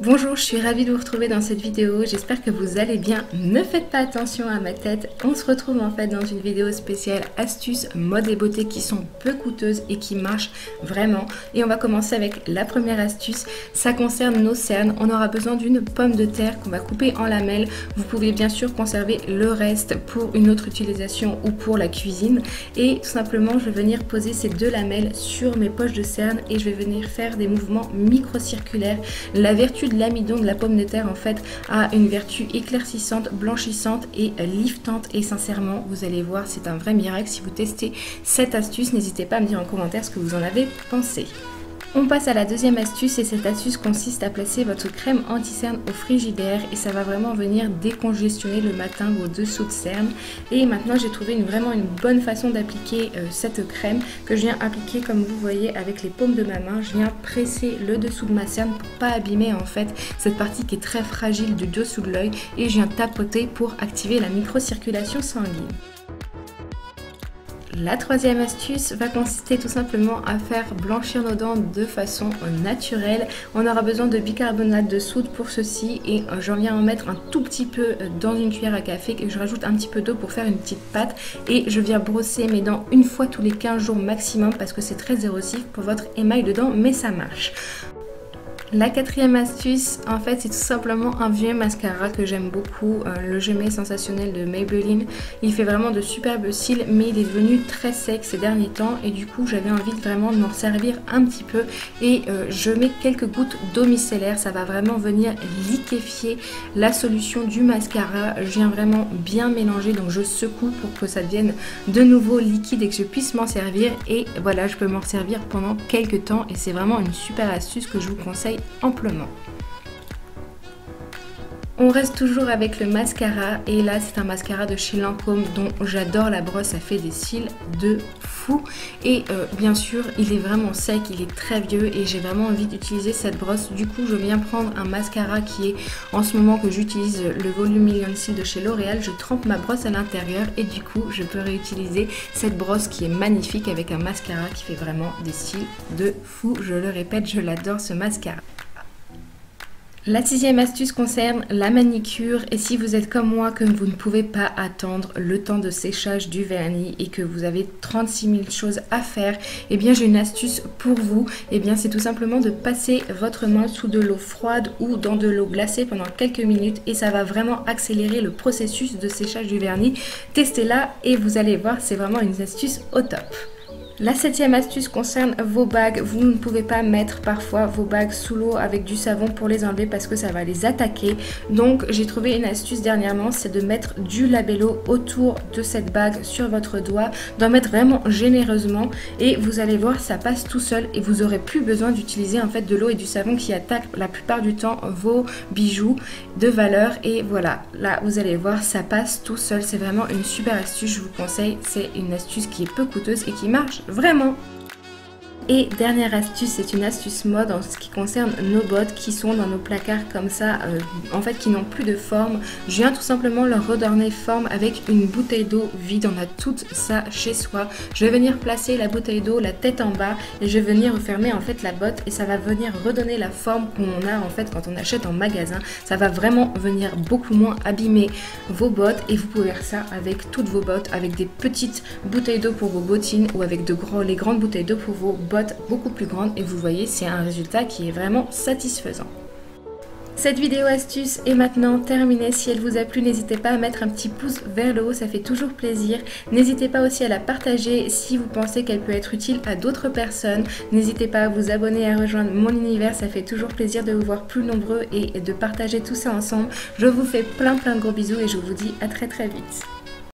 Bonjour, je suis ravie de vous retrouver dans cette vidéo, j'espère que vous allez bien. Ne faites pas attention à ma tête, on se retrouve en fait dans une vidéo spéciale astuces mode et beauté qui sont peu coûteuses et qui marchent vraiment. Et on va commencer avec la première astuce, ça concerne nos cernes. On aura besoin d'une pomme de terre qu'on va couper en lamelles. Vous pouvez bien sûr conserver le reste pour une autre utilisation ou pour la cuisine. Et tout simplement, je vais venir poser ces deux lamelles sur mes poches de cernes et je vais venir faire des mouvements microcirculaires. La vertu de l'amidon de la pomme de terre en fait a une vertu éclaircissante, blanchissante et liftante, et sincèrement vous allez voir, c'est un vrai miracle. Si vous testez cette astuce, n'hésitez pas à me dire en commentaire ce que vous en avez pensé. On passe à la deuxième astuce et cette astuce consiste à placer votre crème anti-cerne au frigidaire et ça va vraiment venir décongestionner le matin vos dessous de cernes. Et maintenant j'ai trouvé vraiment une bonne façon d'appliquer cette crème que je viens appliquer comme vous voyez avec les paumes de ma main. Je viens presser le dessous de ma cerne pour pas abîmer en fait cette partie qui est très fragile du dessous de l'œil et je viens tapoter pour activer la microcirculation sanguine. La troisième astuce va consister tout simplement à faire blanchir nos dents de façon naturelle. On aura besoin de bicarbonate de soude pour ceci et j'en viens en mettre un tout petit peu dans une cuillère à café et je rajoute un petit peu d'eau pour faire une petite pâte et je viens brosser mes dents une fois tous les 15 jours maximum parce que c'est très érosif pour votre émail de dents, mais ça marche. La quatrième astuce, en fait, c'est tout simplement un vieux mascara que j'aime beaucoup, le Jumet Sensationnel de Maybelline. Il fait vraiment de superbes cils, mais il est devenu très sec ces derniers temps et du coup, j'avais envie vraiment de m'en servir un petit peu et je mets quelques gouttes d'eau micellaire. Ça va vraiment venir liquéfier la solution du mascara. Je viens vraiment bien mélanger, donc je secoue pour que ça devienne de nouveau liquide et que je puisse m'en servir. Et voilà, je peux m'en servir pendant quelques temps et c'est vraiment une super astuce que je vous conseille amplement. On reste toujours avec le mascara et là c'est un mascara de chez Lancôme dont j'adore la brosse, ça fait des cils de fou et bien sûr il est vraiment sec, il est très vieux et j'ai vraiment envie d'utiliser cette brosse. Du coup je viens prendre un mascara qui est en ce moment que j'utilise, le Volume Million Cils de chez L'Oréal. Je trempe ma brosse à l'intérieur et du coup je peux réutiliser cette brosse qui est magnifique avec un mascara qui fait vraiment des cils de fou. Je le répète, je l'adore ce mascara. La sixième astuce concerne la manicure et si vous êtes comme moi que vous ne pouvez pas attendre le temps de séchage du vernis et que vous avez 36 000 choses à faire, eh bien j'ai une astuce pour vous. Eh bien c'est tout simplement de passer votre main sous de l'eau froide ou dans de l'eau glacée pendant quelques minutes et ça va vraiment accélérer le processus de séchage du vernis. Testez-la et vous allez voir, c'est vraiment une astuce au top. La septième astuce concerne vos bagues. Vous ne pouvez pas mettre parfois vos bagues sous l'eau avec du savon pour les enlever parce que ça va les attaquer. Donc j'ai trouvé une astuce dernièrement, c'est de mettre du labello autour de cette bague sur votre doigt, d'en mettre vraiment généreusement et vous allez voir, ça passe tout seul et vous n'aurez plus besoin d'utiliser en fait de l'eau et du savon qui attaquent la plupart du temps vos bijoux de valeur. Et voilà, là vous allez voir, ça passe tout seul. C'est vraiment une super astuce, je vous conseille. C'est une astuce qui est peu coûteuse et qui marche vraiment. Et dernière astuce, c'est une astuce mode en ce qui concerne nos bottes qui sont dans nos placards comme ça, en fait qui n'ont plus de forme. Je viens tout simplement leur redonner forme avec une bouteille d'eau vide. On a tout ça chez soi. Je vais venir placer la bouteille d'eau la tête en bas et je vais venir refermer en fait la botte et ça va venir redonner la forme qu'on a en fait quand on achète en magasin. Ça va vraiment venir beaucoup moins abîmer vos bottes et vous pouvez faire ça avec toutes vos bottes, avec des petites bouteilles d'eau pour vos bottines ou avec les grandes bouteilles d'eau pour vos bottes beaucoup plus grande et vous voyez, c'est un résultat qui est vraiment satisfaisant. Cette vidéo astuce est maintenant terminée. Si elle vous a plu, n'hésitez pas à mettre un petit pouce vers le haut, ça fait toujours plaisir. N'hésitez pas aussi à la partager si vous pensez qu'elle peut être utile à d'autres personnes. N'hésitez pas à vous abonner et à rejoindre mon univers, ça fait toujours plaisir de vous voir plus nombreux et de partager tout ça ensemble. Je vous fais plein de gros bisous et je vous dis à très vite.